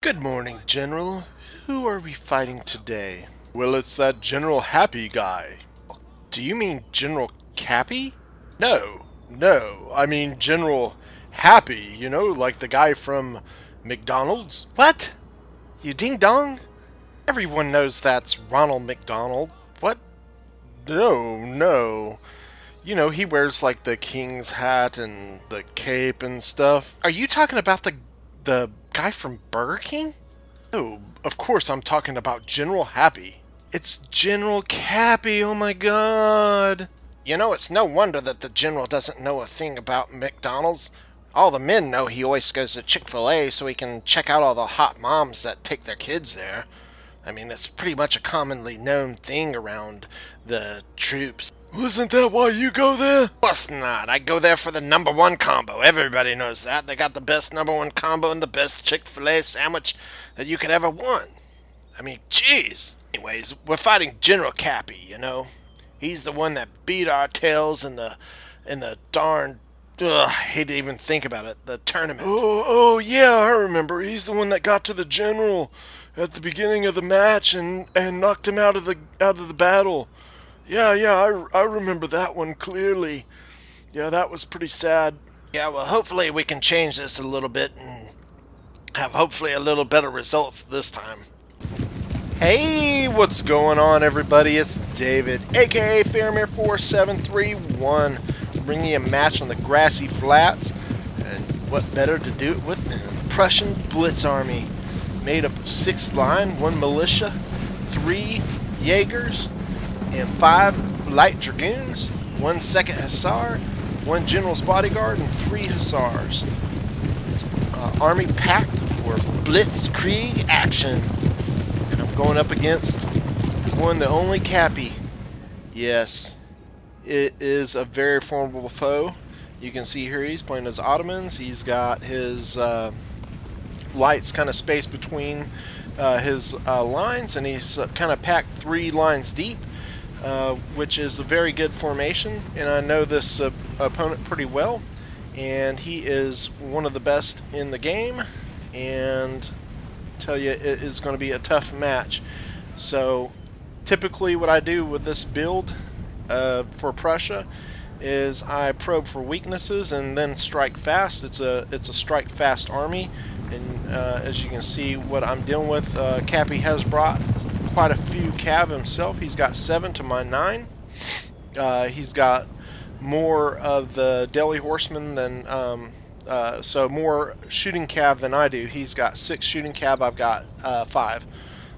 Good morning, General. Who are we fighting today? Well, it's that General Happy guy. Do you mean General Kapi? No, I mean General Happy, like the guy from McDonald's. What? You ding dong? Everyone knows that's Ronald McDonald. What? No. He wears like the king's hat and the cape and stuff. Are you talking about the guy from Burger King? Oh, of course I'm talking about General Happy. It's General Cappy, oh my god. It's no wonder that the General doesn't know a thing about McDonald's. All the men know he always goes to Chick-fil-A so he can check out all the hot moms that take their kids there. I mean, it's pretty much a commonly known thing around the troops. Wasn't that why you go there? Of course not. I go there for the number one combo. Everybody knows that. They got the best number one combo and the best Chick-fil-A sandwich that you could ever want. I mean, jeez. Anyways, we're fighting General Cappy. He's the one that beat our tails in the darn I hate to even think about it. The tournament. Oh, yeah, I remember. He's the one that got to the general at the beginning of the match and knocked him out of the battle. Yeah, I remember that one clearly. Yeah, that was pretty sad. Yeah, well, hopefully we can change this a little bit and have hopefully a little better results this time. Hey, what's going on, everybody? It's David, aka Faramir 4731, bringing you a match on the grassy flats. And what better to do it with than the Prussian Blitz army, made up of 6 line, 1 militia, 3 jaegers, and 5 light dragoons, 1 second hussar, 1 general's bodyguard, and 3 hussars. Army packed for blitzkrieg action. And I'm going up against one, the only Kapi. Yes, it is a very formidable foe. You can see here he's playing as Ottomans. He's got his lights kind of spaced between his lines, and he's kind of packed 3 lines deep, which is a very good formation. And I know this opponent pretty well, and he is one of the best in the game, and tell you it is going to be a tough match. So typically what I do with this build for Prussia is I probe for weaknesses and then strike fast. It's a strike fast army, and as you can see what I'm dealing with, Kapi has brought quite a few cav himself. He's got 7 to my 9. He's got more of the deli horsemen than so more shooting cav than I do. He's got 6 shooting cav, I've got 5.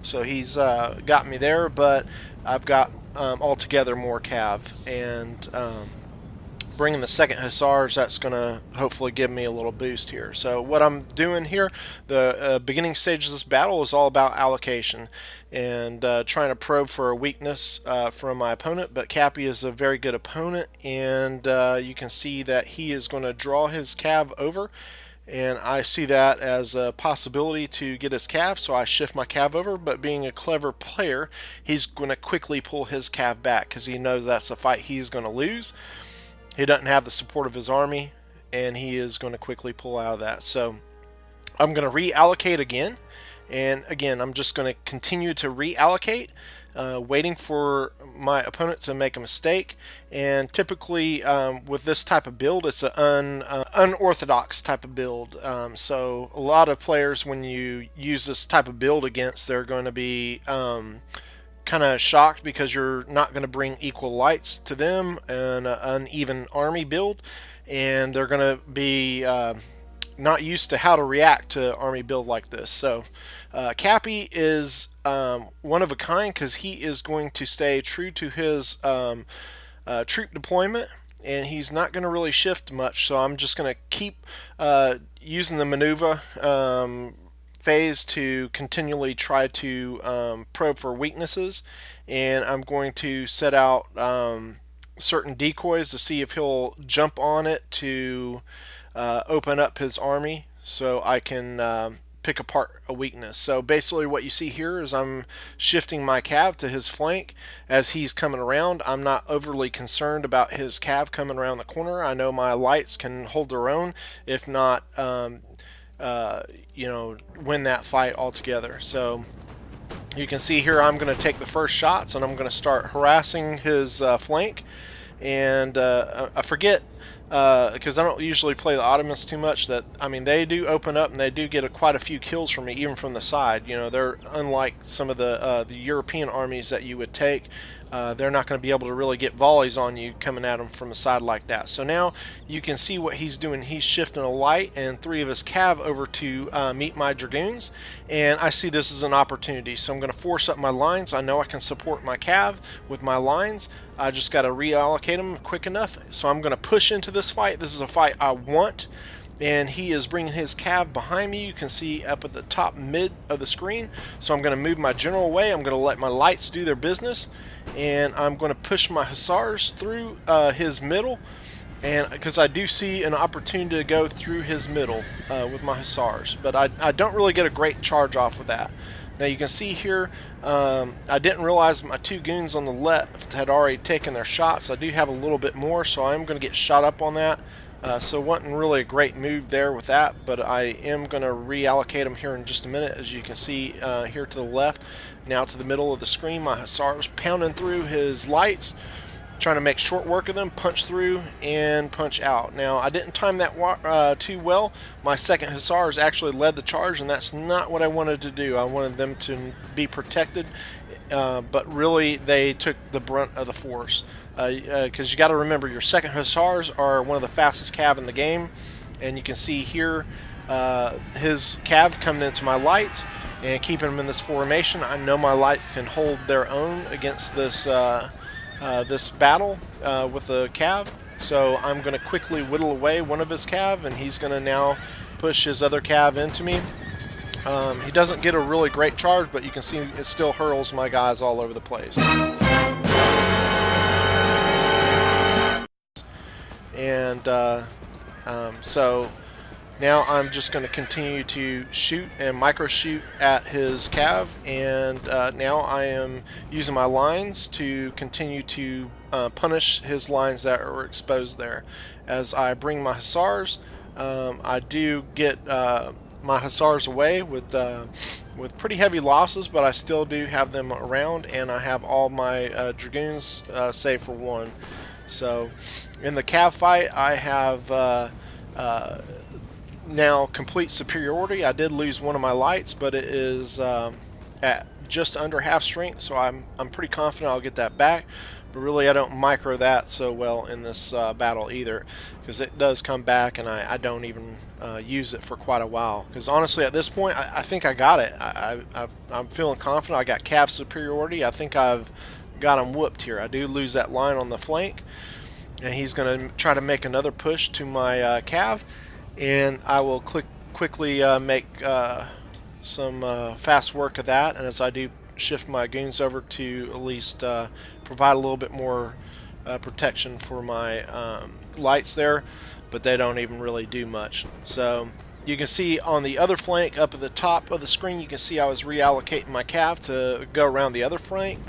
So he's got me there, but I've got altogether more cav. And bringing the second hussars, that's going to hopefully give me a little boost here. So what I'm doing here, the beginning stage of this battle is all about allocation and trying to probe for a weakness from my opponent. But Kapi is a very good opponent, and you can see that he is going to draw his cav over, and I see that as a possibility to get his cav, so I shift my cav over. But being a clever player, he's going to quickly pull his cav back because he knows that's a fight he's going to lose. He doesn't have the support of his army, and he is going to quickly pull out of that. So I'm going to reallocate again, and again I'm just going to continue to reallocate, waiting for my opponent to make a mistake. And typically with this type of build, it's an unorthodox type of build. So a lot of players, when you use this type of build against, they're going to be kind of shocked because you're not going to bring equal lights to them and an uneven army build, and they're going to be not used to how to react to army build like this. So Kapi is one of a kind because he is going to stay true to his troop deployment, and he's not going to really shift much. So I'm just going to keep using the maneuver phase to continually try to probe for weaknesses, and I'm going to set out certain decoys to see if he'll jump on it to open up his army so I can pick apart a weakness. So basically what you see here is I'm shifting my cav to his flank as he's coming around. I'm not overly concerned about his cav coming around the corner. I know my lights can hold their own, if not you know, win that fight altogether. So you can see here I'm going to take the first shots and I'm going to start harassing his flank. And I forget, because I don't usually play the Ottomans too much, that, I mean, they do open up and they do get quite a few kills from me, even from the side. You know, they're unlike some of the European armies that you would take. They're not going to be able to really get volleys on you coming at them from the side like that. So now you can see what he's doing. He's shifting a light and 3 of his cav over to meet my dragoons, and I see this as an opportunity. So I'm going to force up my lines. I know I can support my cav with my lines. I just got to reallocate them quick enough. So I'm going to push into this fight. This is a fight I want. And he is bringing his cav behind me. You can see up at the top mid of the screen. So I'm going to move my general away. I'm going to let my lights do their business, and I'm going to push my hussars through his middle, and because I do see an opportunity to go through his middle with my hussars, but I don't really get a great charge off of that. Now you can see here, I didn't realize my 2 goons on the left had already taken their shots. I do have a little bit more, so I'm going to get shot up on that. So it wasn't really a great move there with that, but I am going to reallocate them here in just a minute. As you can see here to the left, now to the middle of the screen, my hussars pounding through his lights, trying to make short work of them, punch through and punch out. Now I didn't time that too well. My second hussars actually led the charge, and that's not what I wanted to do. I wanted them to be protected, but really they took the brunt of the force. Because you got to remember, your second hussars are one of the fastest cav in the game, and you can see here his cav coming into my lights and keeping them in this formation. I know my lights can hold their own against this this battle with the cav, so I'm going to quickly whittle away one of his cav, and he's going to now push his other cav into me. He doesn't get a really great charge, but you can see it still hurls my guys all over the place. And so now I'm just going to continue to shoot and micro shoot at his cav, and now I am using my lines to continue to punish his lines that are exposed there. As I bring my hussars, I do get my hussars away with pretty heavy losses, but I still do have them around, and I have all my dragoons save for 1. So in the cav fight, I have now complete superiority. I did lose one of my lights, but it is at just under half strength, so I'm pretty confident I'll get that back. But really, I don't micro that so well in this battle either, because it does come back, and I don't even use it for quite a while. Because honestly, at this point, I think I got it. I'm feeling confident. I got cav superiority. I think I've got him whooped here. I do lose that line on the flank, and he's going to try to make another push to my cav, and I will quickly make some fast work of that. And as I do shift my goons over to at least provide a little bit more protection for my lights there, but they don't even really do much. So you can see on the other flank up at the top of the screen, you can see I was reallocating my cav to go around the other flank.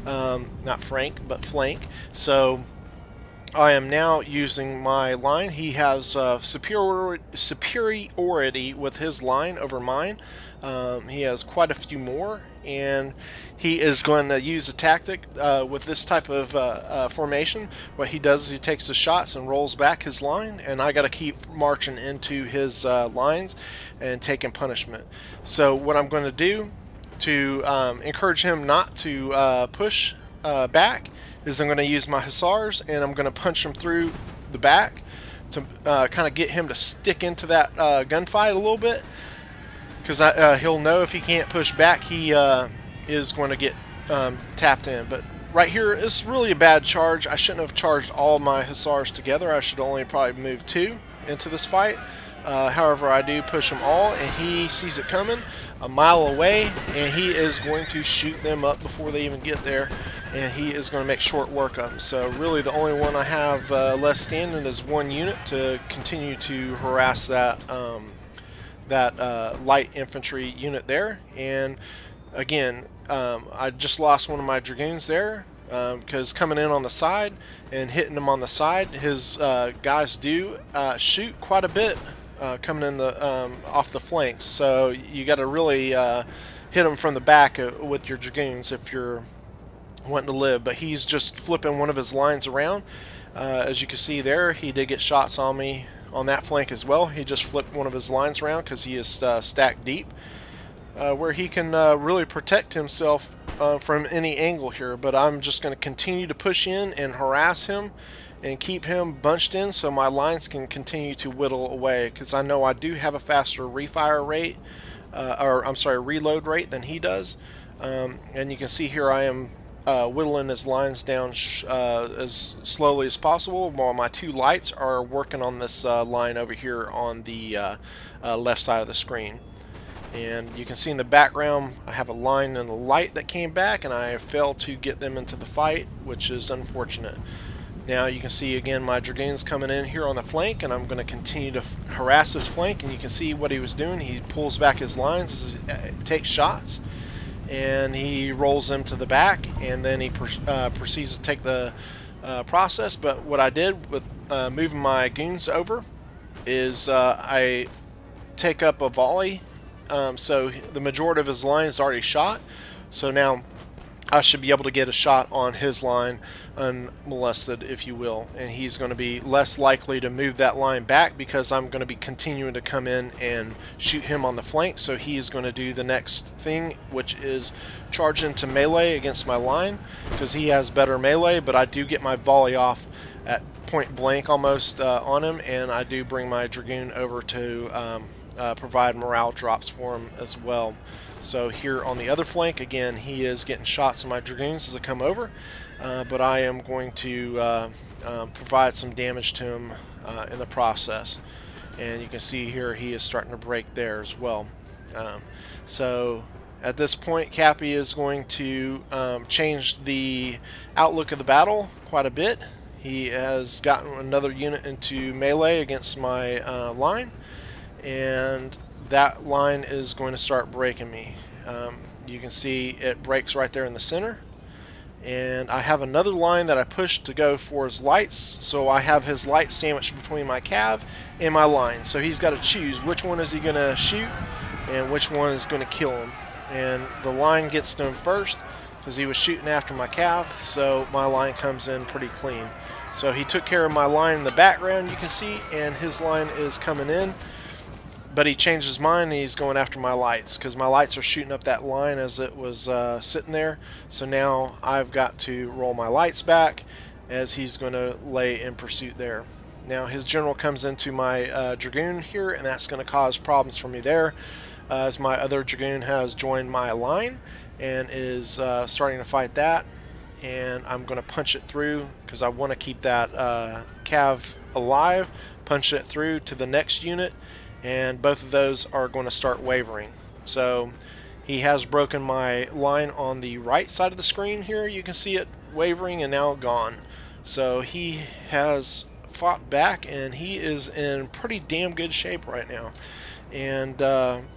Not frank, but flank. So I am now using my line. He has superiority with his line over mine. He has quite a few more, and he is going to use a tactic with this type of formation. What he does is he takes the shots and rolls back his line, and I got to keep marching into his lines and taking punishment. So what I'm going to do to encourage him not to push back is I'm going to use my hussars, and I'm going to punch him through the back to kind of get him to stick into that gunfight a little bit, because he'll know if he can't push back, he is going to get tapped in. But right here, it's really a bad charge. I shouldn't have charged all my hussars together. I should only probably move 2 into this fight. However, I do push them all, and he sees it coming a mile away, and he is going to shoot them up before they even get there, and he is going to make short work of them. So really the only one I have left standing is 1 unit to continue to harass that light infantry unit there. And again, I just lost one of my dragoons there, because coming in on the side and hitting him on the side, his guys do shoot quite a bit coming in the off the flanks. So you got to really hit them from the back with your dragoons if you're wanting to live. But he's just flipping one of his lines around. As you can see there, he did get shots on me on that flank as well. He just flipped one of his lines around because he is stacked deep, where he can really protect himself from any angle here. But I'm just going to continue to push in and harass him and keep him bunched in so my lines can continue to whittle away, because I know I do have a faster refire rate, or I'm sorry, reload rate than he does. And you can see here I am whittling his lines down as slowly as possible, while my two lights are working on this line over here on the left side of the screen. And you can see in the background I have a line and a light that came back, and I failed to get them into the fight, which is unfortunate. Now you can see again my dragoons coming in here on the flank, and I'm going to continue to harass this flank. And you can see what he was doing. He pulls back his lines, takes shots, and he rolls them to the back, and then he proceeds to take the process. But what I did with moving my goons over is I take up a volley. So the majority of his line is already shot. So now I should be able to get a shot on his line unmolested, if you will, and he's going to be less likely to move that line back because I'm going to be continuing to come in and shoot him on the flank. So he is going to do the next thing, which is charge into melee against my line, because he has better melee, but I do get my volley off at point blank almost on him, and I do bring my dragoon over to provide morale drops for him as well. So here on the other flank, again, he is getting shots on my dragoons as I come over, but I am going to provide some damage to him in the process. And you can see here he is starting to break there as well. So at this point, Kapi is going to change the outlook of the battle quite a bit. He has gotten another unit into melee against my line, and that line is going to start breaking me. You can see it breaks right there in the center, and I have another line that I pushed to go for his lights, so I have his lights sandwiched between my cav and my line. So he's got to choose which one is he going to shoot and which one is going to kill him. And the line gets to him first because he was shooting after my cav, so my line comes in pretty clean. So he took care of my line in the background, you can see, and his line is coming in. But he changed his mind, and he's going after my lights, because my lights are shooting up that line as it was sitting there. So now I've got to roll my lights back as he's going to lay in pursuit there. Now his general comes into my dragoon here, and that's going to cause problems for me there, as my other dragoon has joined my line and is starting to fight that. And I'm going to punch it through because I want to keep that cav alive, punch it through to the next unit, and both of those are going to start wavering. So he has broken my line on the right side of the screen here. You can see it wavering and now gone. So he has fought back, and he is in pretty damn good shape right now. And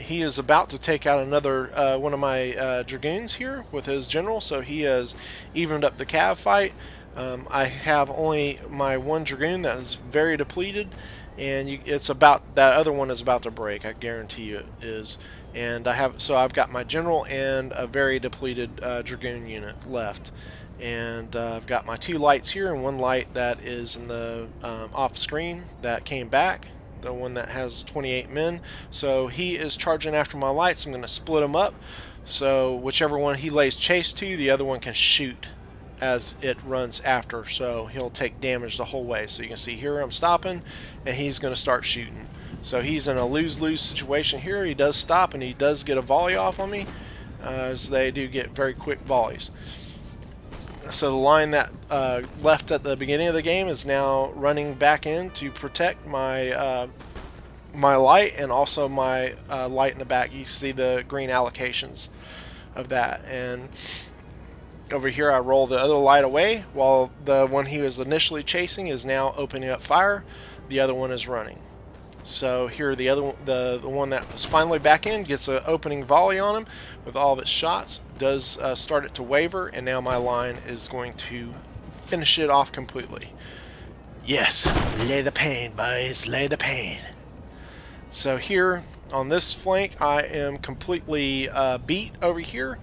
he is about to take out another one of my dragoons here with his general, so he has evened up the cav fight. I have only my one dragoon that is very depleted, and it's about, that other one is about to break, I guarantee you it is. And I've got my general and a very depleted dragoon unit left. And I've got my two lights here, and one light that is in the off screen that came back, the one that has 28 men. So he is charging after my lights. I'm going to split them up, so whichever one he lays chase to, the other one can shoot as it runs after, so he'll take damage the whole way. So you can see here I'm stopping, and he's going to start shooting. So he's in a lose-lose situation here. He does stop, and he does get a volley off on me, as they do get very quick volleys. So the line that left at the beginning of the game is now running back in to protect my my light, and also my light in the back. You see the green allocations of that. And over here I roll the other light away, while the one he was initially chasing is now opening up fire. The other one is running. So here the other one, the one that was finally back in, gets an opening volley on him with all of its shots, does start it to waver, and now my line is going to finish it off completely. Yes, lay the pain, boys, lay the pain. So here on this flank, I am completely beat over here,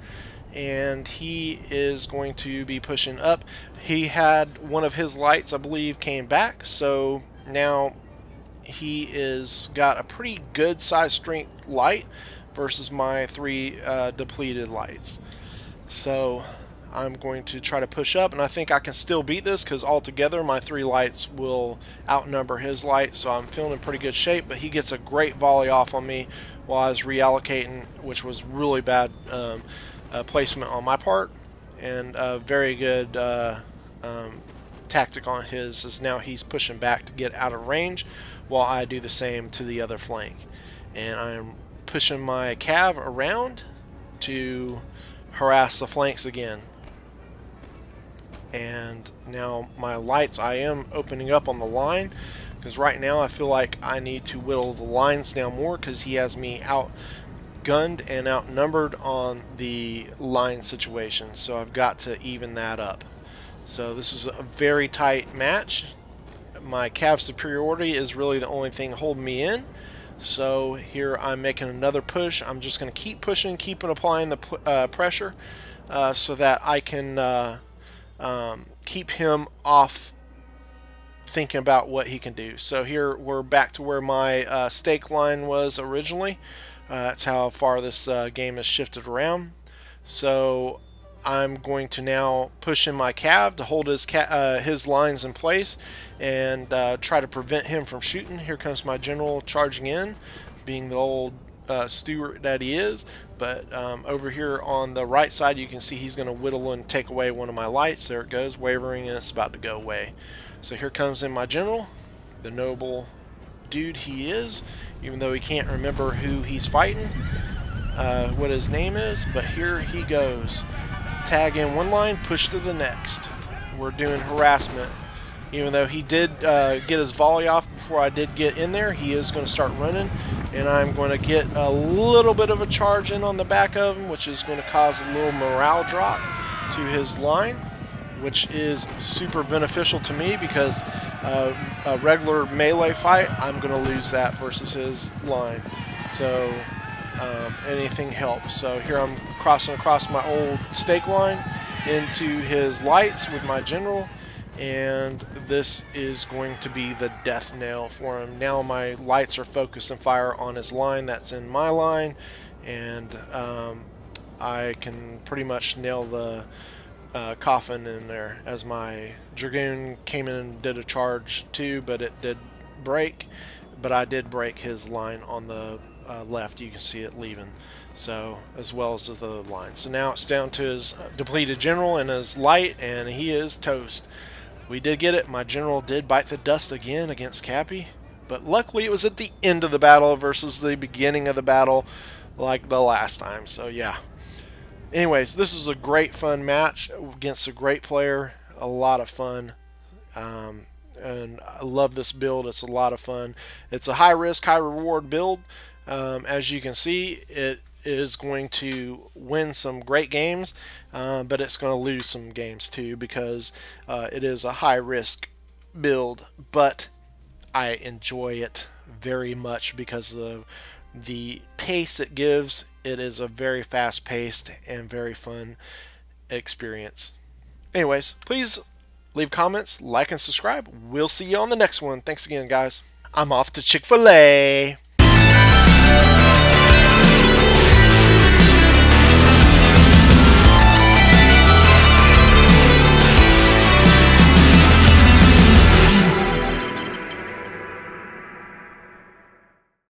and he is going to be pushing up. He had one of his lights, I believe, came back, so now he is got a pretty good size strength light versus my 3 depleted lights. So I'm going to try to push up, and I think I can still beat this because altogether my 3 lights will outnumber his light, so I'm feeling in pretty good shape. But he gets a great volley off on me while I was reallocating, which was really bad placement on my part, and a very good tactic on his is now he's pushing back to get out of range while I do the same to the other flank. And I'm pushing my cav around to harass the flanks again. And now my lights, I am opening up on the line because right now I feel like I need to whittle the lines down more because he has me outgunned and outnumbered on the line situation. So I've got to even that up. So this is a very tight match. My cav superiority is really the only thing holding me in. So here I'm making another push. I'm just going to keep pushing, keep applying the pressure so that I can keep him off thinking about what he can do. So here we're back to where my stake line was originally. That's how far this game has shifted around. So I'm going to now push in my cav to hold his lines in place and try to prevent him from shooting. Here comes my general charging in, being the old steward that he is. But over here on the right side, you can see he's going to whittle and take away one of my lights. There it goes, wavering, and it's about to go away. So here comes in my general, the noble dude he is, even though he can't remember who he's fighting, what his name is. But here he goes. Tag in one line, push to the next. We're doing harassment. Even though he did get his volley off before I did get in there, he is going to start running, and I'm going to get a little bit of a charge in on the back of him, which is going to cause a little morale drop to his line, which is super beneficial to me because a regular melee fight, I'm going to lose that versus his line. So anything helps. So here I'm crossing across my old stake line into his lights with my general, and this is going to be the death nail for him. Now my lights are focused and fire on his line that's in my line, and I can pretty much nail the coffin in there. As my dragoon came in and did a charge too, but it did break, but I did break his line on the left. You can see it leaving, so as well as the other line. So now it's down to his depleted general and his light, and he is toast. We did get it. My general did bite the dust again against Kapi, but luckily it was at the end of the battle versus the beginning of the battle like the last time. So yeah, anyways, this was a great fun match against a great player. A lot of fun, and I love this build. It's a lot of fun. It's a high risk, high reward build. As you can see, it is going to win some great games, but it's going to lose some games too because it is a high risk build, but I enjoy it very much because of the pace it gives. It is a very fast paced and very fun experience. Anyways, please leave comments, like, and subscribe. We'll see you on the next one. Thanks again, guys. I'm off to Chick-fil-A.